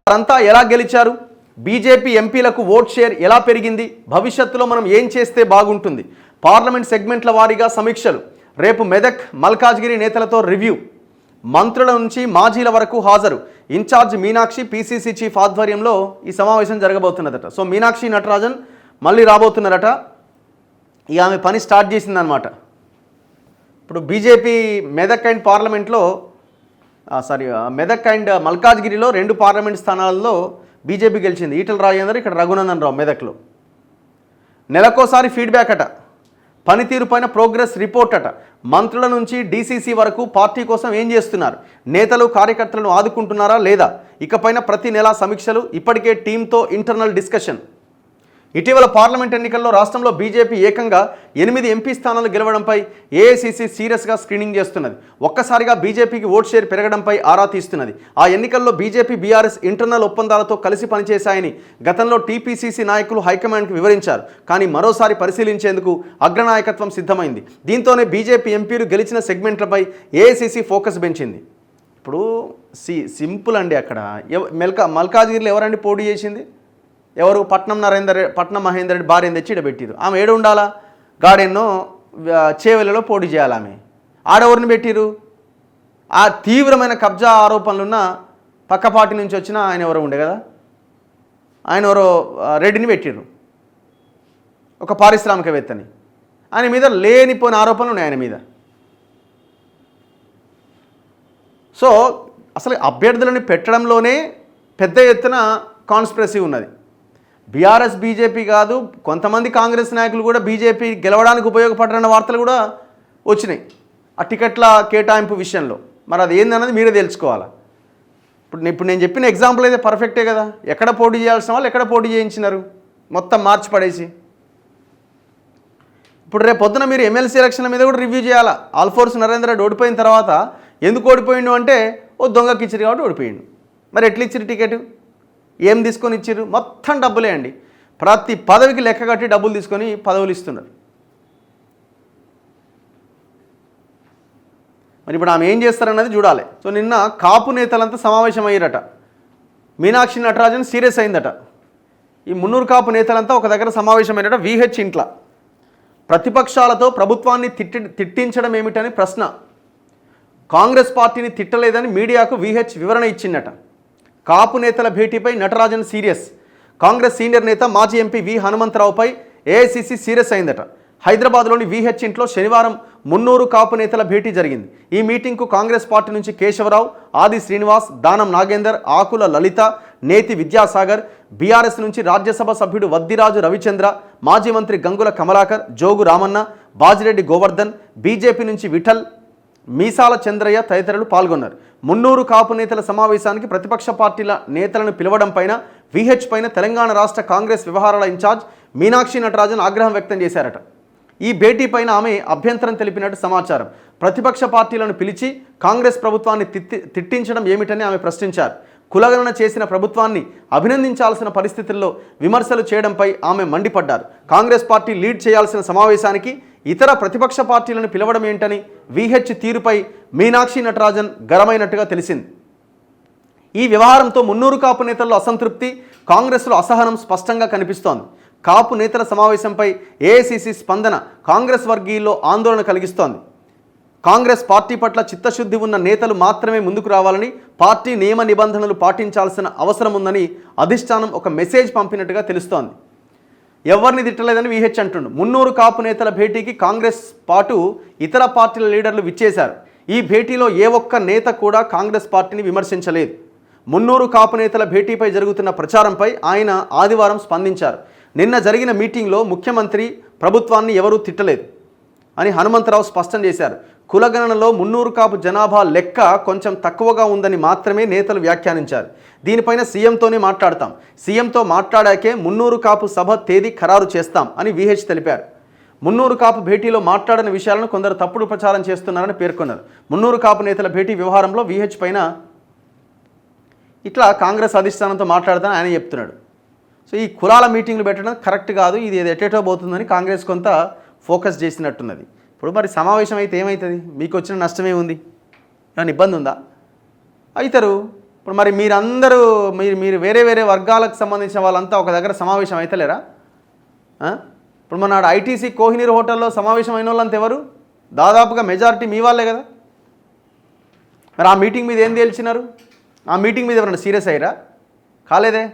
వారంతా ఎలా గెలిచారు, బీజేపీ ఎంపీలకు ఓట్ షేర్ ఎలా పెరిగింది, భవిష్యత్తులో మనం ఏం చేస్తే బాగుంటుంది, పార్లమెంట్ సెగ్మెంట్ల వారీగా సమీక్షలు, రేపు మెదక్ మల్కాజ్గిరి నేతలతో రివ్యూ, మంత్రుల నుంచి మాజీల వరకు హాజరు, ఇన్ఛార్జ్ మీనాక్షి పీసీసీ చీఫ్ ఆధ్వర్యంలో ఈ సమావేశం జరగబోతున్నదట. సో మీనాక్షి నటరాజన్ మళ్ళీ రాబోతున్నారట. ఇక ఆమె పని స్టార్ట్ చేసిందనమాట. ఇప్పుడు బీజేపీ మెదక్ అండ్ పార్లమెంట్లో మెదక్ అండ్ మల్కాజ్గిరిలో 2 పార్లమెంట్ స్థానాల్లో బీజేపీ గెలిచింది. ఈటల రాజేందర్, ఇక్కడ రఘునందన్ రావు మెదక్లో. నెలకోసారి ఫీడ్బ్యాక్ అట, పనితీరు పైన ప్రోగ్రెస్ రిపోర్ట్ అట, మంత్రుల నుంచి డీసీసీ వరకు పార్టీ కోసం ఏం చేస్తున్నారు, నేతలు కార్యకర్తలను ఆదుకుంటున్నారా లేదా, ఇకపైన ప్రతి నెల సమీక్షలు, ఇప్పటికే టీంతో ఇంటర్నల్ డిస్కషన్. ఇటీవల పార్లమెంట్ ఎన్నికల్లో రాష్ట్రంలో బీజేపీ ఏకంగా 8 ఎంపీ స్థానాలు గెలవడంపై ఏఐసీసీ సీరియస్గా స్క్రీనింగ్ చేస్తున్నది. ఒక్కసారిగా బీజేపీకి ఓట్ షేర్ పెరగడంపై ఆరా తీస్తున్నది. ఆ ఎన్నికల్లో బీజేపీ బీఆర్ఎస్ ఇంటర్నల్ ఒప్పందాలతో కలిసి పనిచేశాయని గతంలో టీపీసీసీ నాయకులు హైకమాండ్కి వివరించారు. కానీ మరోసారి పరిశీలించేందుకు అగ్రనాయకత్వం సిద్ధమైంది. దీంతోనే బీజేపీ ఎంపీలు గెలిచిన సెగ్మెంట్లపై ఏఐసీసీ ఫోకస్ పెంచింది. ఇప్పుడు సింపుల్ అండి. అక్కడ మల్కాజ్గిరిలో ఎవరండి పోటీ చేసింది? ఎవరు? పట్నం మహేందర్ రెడ్డి భార్యను తెచ్చి ఇడబెట్టిరు. ఆమె ఏడు ఉండాలా? గార్డెన్నో చేవెలలో పోటీ చేయాలి. ఆమె ఆడెవరిని పెట్టిరు? ఆ తీవ్రమైన కబ్జా ఆరోపణలున్న పక్క పార్టీ నుంచి వచ్చిన ఆయన ఎవరో ఉండే కదా, ఆయన ఎవరో రెడ్డిని పెట్టిరు, ఒక పారిశ్రామికవేత్తని. ఆయన మీద లేనిపోయిన ఆరోపణలు ఉన్నాయి ఆయన మీద. సో అసలు అభ్యర్థులను పెట్టడంలోనే పెద్ద ఎత్తున కాన్స్పిరసీ ఉన్నది. బీఆర్ఎస్ బీజేపీ కాదు, కొంతమంది కాంగ్రెస్ నాయకులు కూడా బీజేపీ గెలవడానికి ఉపయోగపడరన్న వార్తలు కూడా వచ్చినాయి ఆ టికెట్ల కేటాయింపు విషయంలో. మరి అది ఏందన్నది మీరే తెలుసుకోవాలా. ఇప్పుడు నేను చెప్పిన ఎగ్జాంపుల్ అయితే పర్ఫెక్టే కదా. ఎక్కడ పోటీ చేయాల్సిన వాళ్ళు ఎక్కడ పోటీ చేయించినారు, మొత్తం మార్చి పడేసి. ఇప్పుడు రేపు పొద్దున మీరు ఎమ్మెల్సీ ఎలక్షన్ల మీద కూడా రివ్యూ చేయాలా. ఆల్ఫోర్స్ నరేంద్ర రెడ్డి ఓడిపోయిన తర్వాత ఎందుకు ఓడిపోయిండు అంటే ఓ దొంగకి ఇచ్చిరు కాబట్టి ఓడిపోయిండు. మరి ఎట్లా ఇచ్చిరు టికెట్, ఏం తీసుకొని ఇచ్చిర్రు? మొత్తం డబ్బులే అండి. ప్రతి పదవికి లెక్క కట్టి డబ్బులు తీసుకొని పదవులు ఇస్తున్నారు. మరి ఇప్పుడు ఆమె ఏం చేస్తారన్నది చూడాలి. సో నిన్న కాపు నేతలంతా సమావేశం అయ్యారట. మీనాక్షి నటరాజన్ సీరియస్ అయిందట. ఈ 300 కాపు నేతలంతా ఒక దగ్గర సమావేశమైనట VH ఇంట్లో. ప్రతిపక్షాలతో ప్రభుత్వాన్ని తిట్టించడం ఏమిటని ప్రశ్న. కాంగ్రెస్ పార్టీని తిట్టలేదని మీడియాకు VH వివరణ ఇచ్చిందట. కాపు నేతల భేటీపై నటరాజన్ సీరియస్. కాంగ్రెస్ సీనియర్ నేత మాజీ ఎంపీ వి హనుమంతరావుపై ఏఐసీసీ సీరియస్ అయిందట. హైదరాబాద్లోని VH ఇంట్లో శనివారం 300 కాపు నేతల భేటీ జరిగింది. ఈ మీటింగ్కు కాంగ్రెస్ పార్టీ నుంచి కేశవరావు, ఆది శ్రీనివాస్, దానం నాగేందర్, ఆకుల లలిత, నేతి విద్యాసాగర్, బీఆర్ఎస్ నుంచి రాజ్యసభ సభ్యుడు వద్దిరాజు రవిచంద్ర, మాజీ మంత్రి గంగుల కమలాకర్, జోగు రామన్న, బాజిరెడ్డి గోవర్ధన్, బీజేపీ నుంచి విఠల్, మీసాల చంద్రయ్య తదితరులు పాల్గొన్నారు. 300 కాపు నేతల సమావేశానికి ప్రతిపక్ష పార్టీల నేతలను పిలవడం పైన VH పైన తెలంగాణ రాష్ట్ర కాంగ్రెస్ వ్యవహారాల ఇన్ఛార్జ్ మీనాక్షి నటరాజన్ ఆగ్రహం వ్యక్తం చేశారట. ఈ భేటీ పైన ఆమె అభ్యంతరం తెలిపినట్టు సమాచారం. ప్రతిపక్ష పార్టీలను పిలిచి కాంగ్రెస్ ప్రభుత్వాన్ని తిట్టించడం ఏమిటని ఆమె ప్రశ్నించారు. కులగణన చేసిన ప్రభుత్వాన్ని అభినందించాల్సిన పరిస్థితుల్లో విమర్శలు చేయడంపై ఆమె మండిపడ్డారు. కాంగ్రెస్ పార్టీ లీడ్ చేయాల్సిన సమావేశానికి ఇతర ప్రతిపక్ష పార్టీలను పిలవడం ఏంటని VH తీరుపై మీనాక్షి నటరాజన్ గరమైనట్టుగా తెలిసింది. ఈ వ్యవహారంతో 300 కాపు నేతల్లో అసంతృప్తి, కాంగ్రెస్లో అసహనం స్పష్టంగా కనిపిస్తోంది. కాపు నేతల సమావేశంపై ఏఐసీసీ స్పందన కాంగ్రెస్ వర్గీయుల్లో ఆందోళన కలిగిస్తోంది. కాంగ్రెస్ పార్టీ పట్ల చిత్తశుద్ధి ఉన్న నేతలు మాత్రమే ముందుకు రావాలని, పార్టీ నియమ నిబంధనలు పాటించాల్సిన అవసరం ఉందని అధిష్టానం ఒక మెసేజ్ పంపినట్టుగా తెలుస్తోంది. ఎవరిని తిట్టలేదని VH అంటుండు. 300 కాపు నేతల భేటీకి కాంగ్రెస్ పాటు ఇతర పార్టీల లీడర్లు విచ్చేశారు. ఈ భేటీలో ఏ ఒక్క నేత కూడా కాంగ్రెస్ పార్టీని విమర్శించలేదు. 300 కాపు నేతల భేటీపై జరుగుతున్న ప్రచారంపై ఆయన ఆదివారం స్పందించారు. నిన్న జరిగిన మీటింగ్లో ముఖ్యమంత్రి ప్రభుత్వాన్ని ఎవరూ తిట్టలేదు అని హనుమంతరావు స్పష్టం చేశారు. కులగణనలో 300 కాపు జనాభా లెక్క కొంచెం తక్కువగా ఉందని మాత్రమే నేతలు వ్యాఖ్యానించారు. దీనిపైన సీఎంతోనే మాట్లాడతాం, సీఎంతో మాట్లాడాకే 300 కాపు సభ తేదీ ఖరారు చేస్తాం అని VH తెలిపారు. 300 కాపు భేటీలో మాట్లాడిన విషయాలను కొందరు తప్పుడు ప్రచారం చేస్తున్నారని పేర్కొన్నారు. 300 కాపు నేతల భేటీ వ్యవహారంలో VH పైన ఇట్లా కాంగ్రెస్ అధిష్టానంతో మాట్లాడతానని ఆయన చెప్తున్నాడు. సో ఈ కులాల మీటింగ్లు పెట్టడం కరెక్ట్ కాదు, ఇది ఎటేటో పోతుందని కాంగ్రెస్ కొంత ఫోకస్ చేసినట్టున్నది. ఇప్పుడు మరి సమావేశం అయితే ఏమవుతుంది? మీకు వచ్చిన నష్టమే ఉంది? ఏమైనా ఇబ్బంది ఉందా? అవుతారు. ఇప్పుడు మరి మీరందరూ మీరు వేరే వేరే వర్గాలకు సంబంధించిన వాళ్ళంతా ఒక దగ్గర సమావేశం అవుతలేరా? ఇప్పుడు మన ఐటీసీ కోహినీర్ హోటల్లో సమావేశం అయిన వాళ్ళంతా ఎవరు? దాదాపుగా మెజారిటీ మీ వాళ్ళే కదా. మరి ఆ మీటింగ్ మీద ఏం తేల్చినారు? ఆ మీటింగ్ మీద ఎవరైనా సీరియస్ అయ్యారా? కాలేదే.